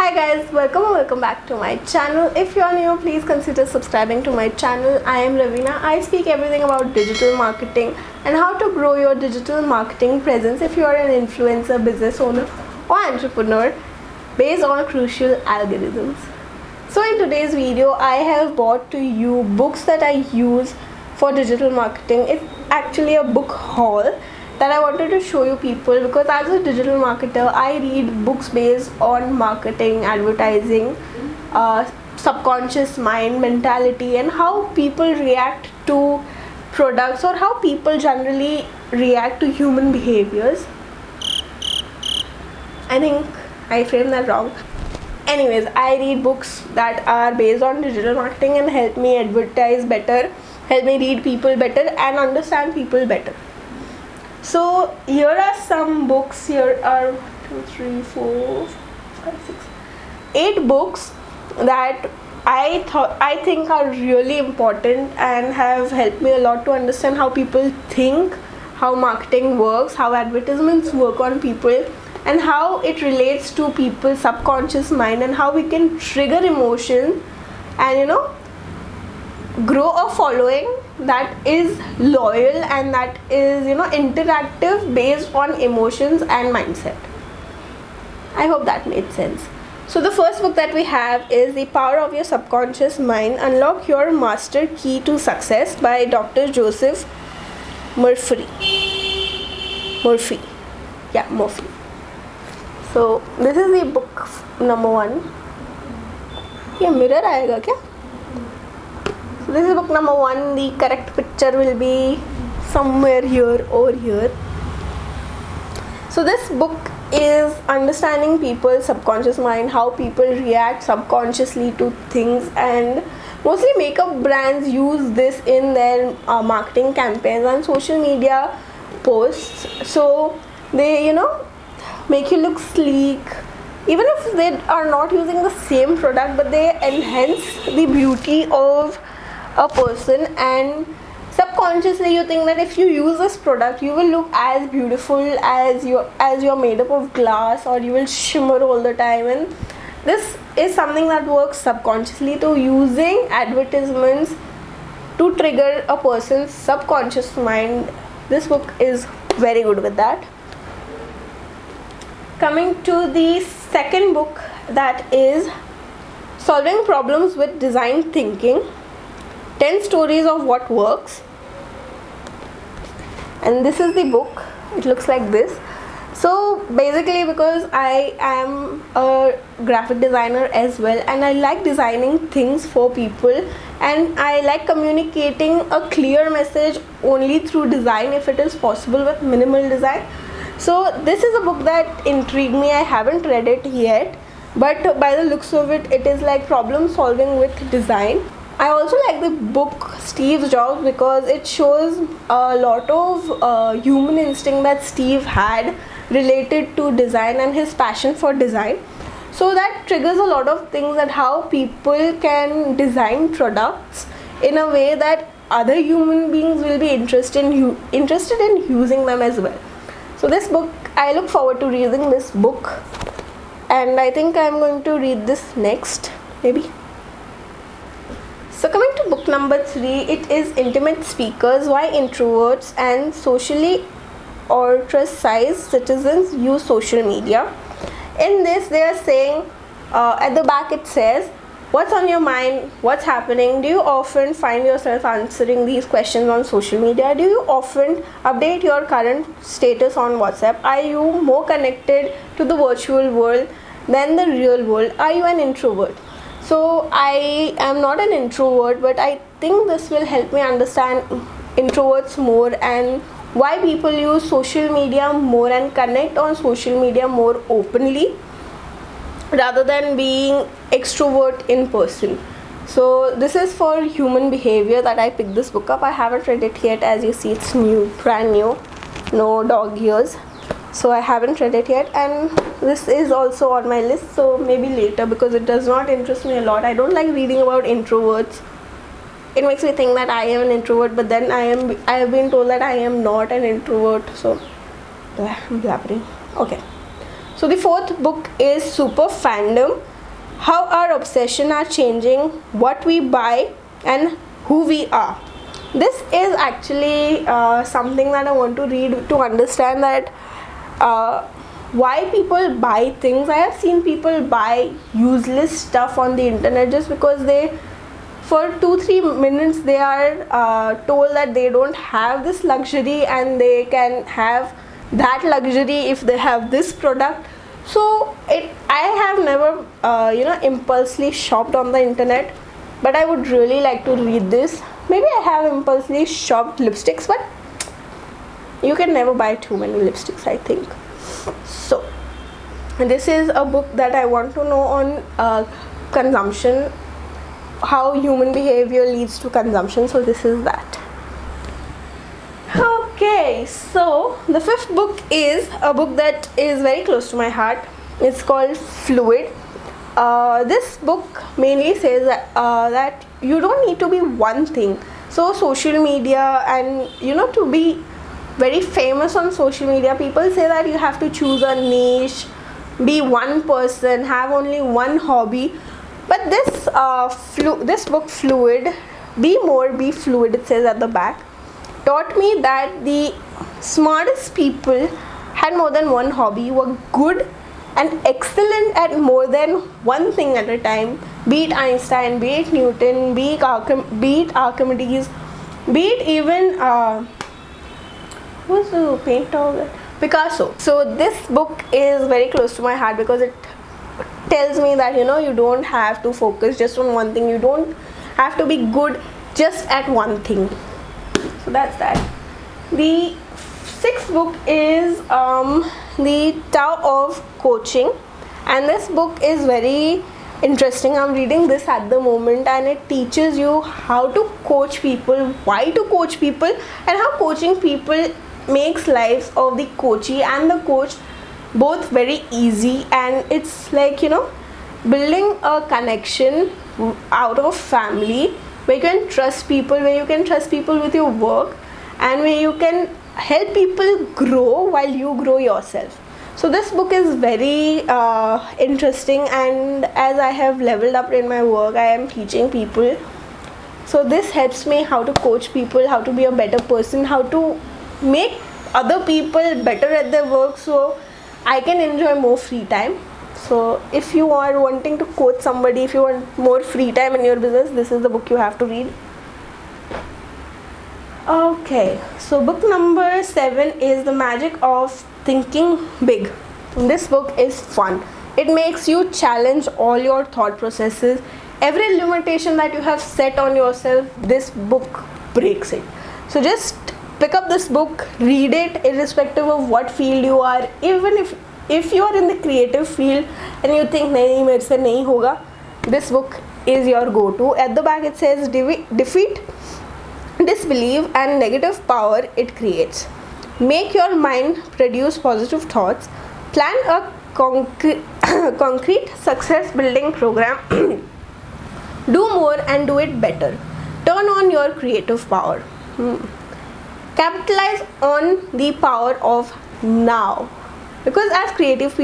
Hi guys, welcome back to my channel. If you are new, please consider subscribing to my channel. I am Ravina. I speak everything about digital marketing and how to grow your digital marketing presence if you are an influencer, business owner or entrepreneur based on crucial algorithms. So in today's video, I have brought to you books that I use for digital marketing. It's actually a book haul that I wanted to show you people, because as a digital marketer I read books based on marketing, advertising, subconscious mind, mentality, and how people react to products or how people generally react to human behaviors. I think I framed that wrong. Anyways, I read books that are based on digital marketing and help me advertise better, help me read people better and understand people better. So here are some books. Here are 2, 3, 4, 5, 6, 8 books that I think are really important and have helped me a lot to understand how people think, how marketing works, how advertisements work on people, and how it relates to people's subconscious mind, and how we can trigger emotion and grow a following that is loyal and that is interactive based on emotions and mindset. I hope that made sense. So the first book that we have is The Power of Your Subconscious Mind: Unlock Your Master Key to Success by Dr. Joseph Murphy. Murphy. So this is the book number 1. ये mirror आएगा क्या? So this is book number 1. The correct picture will be somewhere here or here. So this book is understanding people's subconscious mind, how people react subconsciously to things, and mostly makeup brands use this in their marketing campaigns and social media posts. So they make you look sleek, even if they are not using the same product, but they enhance the beauty of a person, and subconsciously you think that if you use this product you will look as beautiful as you're made up of glass, or you will shimmer all the time. And this is something that works subconsciously. So using advertisements to trigger a person's subconscious mind, this book is very good with that. Coming to the second book, that is Solving Problems with Design Thinking: 10 Stories of What Works. And this is the book. It looks like this. So basically, because I am a graphic designer as well, and I like designing things for people, and I like communicating a clear message only through design if it is possible with minimal design. So this is a book that intrigued me. I haven't read it yet, but by the looks of it, it is like problem solving with design. I also like the book Steve Jobs because it shows a lot of human instinct that Steve had related to design and his passion for design. So that triggers a lot of things, that how people can design products in a way that other human beings will be interested in using them as well. So this book, I look forward to reading this book, and I think I'm going to read this next, maybe. So coming to book number 3, it is Intimate Speakers: Why Introverts and Socially Ostracized Citizens Use Social Media. In this, they are saying, at the back it says, what's on your mind, what's happening, do you often find yourself answering these questions on social media, do you often update your current status on WhatsApp, are you more connected to the virtual world than the real world, are you an introvert? So I am not an introvert, but I think this will help me understand introverts more and why people use social media more and connect on social media more openly rather than being extrovert in person. So this is for human behavior that I picked this book up. I haven't read it yet. As you see, it's new, brand new, no dog ears. So I haven't read it yet, and this is also on my list, so maybe later, because it does not interest me a lot. I don't like reading about introverts. It makes me think that I am an introvert, but then I have been told that I am not an introvert, so I'm blabbering. Okay. So the fourth book is Super Fandom: how our obsession are changing what we buy and who we are. This is actually something that I want to read to understand that why people buy things. I have seen people buy useless stuff on the internet just because they, for 2-3 minutes, they are told that they don't have this luxury and they can have that luxury if they have this product. So I have never impulsively shopped on the internet, but I would really like to read this. Maybe I have impulsively shopped lipsticks, but you can never buy too many lipsticks, I think. So this is a book that I want to know on consumption, how human behavior leads to consumption. So this is that. Okay, so the fifth book is a book that is very close to my heart. It's called Fluid. This book mainly says that you don't need to be one thing. So social media, and to be very famous on social media, people say that you have to choose a niche, be one person, have only one hobby. But this book, Fluid, Be More, Be Fluid, it says at the back, taught me that the smartest people had more than one hobby, were good and excellent at more than one thing at a time, be it Einstein, be it Newton, be it Archimedes, be it even who's the painter? Picasso. So this book is very close to my heart because it tells me that you don't have to focus just on one thing, you don't have to be good just at one thing. So that's that. The sixth book is the Tao of Coaching, and this book is very interesting. I'm reading this at the moment, and it teaches you how to coach people, why to coach people, and how coaching people makes lives of the coachee and the coach both very easy. And it's like building a connection out of family where you can trust people, where you can trust people with your work, and where you can help people grow while you grow yourself. So this book is very interesting, and as I have leveled up in my work, I am teaching people. So this helps me how to coach people, how to be a better person, how to make other people better at their work, so I can enjoy more free time. So if you are wanting to coach somebody, if you want more free time in your business, this is the book you have to read. Okay, so book number 7 is The Magic of Thinking Big. This book is fun. It makes you challenge all your thought processes. Every limitation that you have set on yourself, this book breaks it. So just pick up this book, read it, irrespective of what field you are. Even if you are in the creative field and you think nahi mere se nahi hoga, this book is your go-to. At the back it says defeat disbelief and negative power it creates. Make your mind produce positive thoughts. Plan a concrete success building program. Do more and do it better. Turn on your creative power. Capitalize on the power of now. Because as creative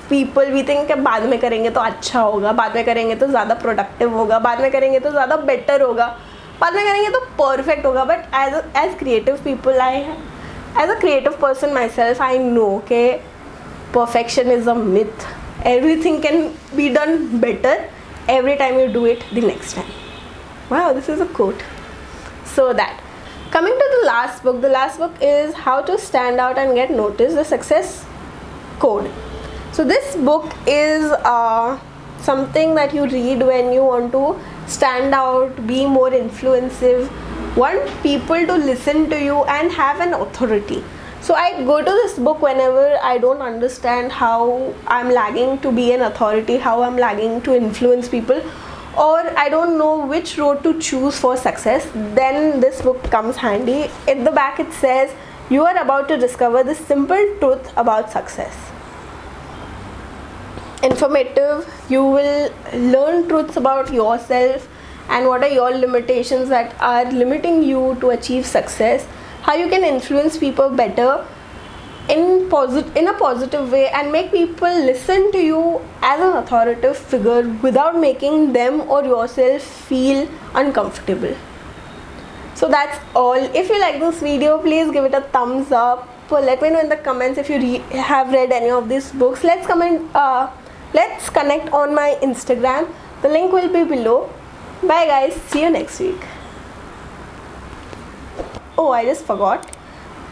people we think कि बाद में करेंगे तो अच्छा होगा, बाद में करेंगे तो ज़्यादा productive होगा, बाद में करेंगे तो ज़्यादा better होगा, बाद में करेंगे तो perfect होगा. But as creative people, as a creative person myself, I know कि perfection is a myth. Everything can be done better every time you do it the next time. Wow, this is a quote. So that. Coming to the last book is How to Stand Out and Get Noticed, the Success Code. So this book is something that you read when you want to stand out, be more influensive, want people to listen to you and have an authority. So I go to this book whenever I don't understand how I'm lagging to be an authority, how I'm lagging to influence people, or I don't know which road to choose for success. Then this book comes handy. At the back it says, you are about to discover the simple truth about success. Informative, you will learn truths about yourself and what are your limitations that are limiting you to achieve success, how you can influence people better, in a positive way and make people listen to you as an authoritative figure without making them or yourself feel uncomfortable. So that's all. If you like this video, please give it a thumbs up. Let me know in the comments if you have read any of these books. Let's connect on my Instagram. The link will be below. Bye guys, see you next week. Oh, I just forgot.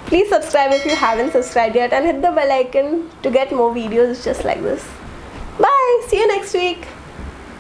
Please subscribe if you haven't subscribed yet and hit the bell icon to get more videos just like this. Bye, see you next week.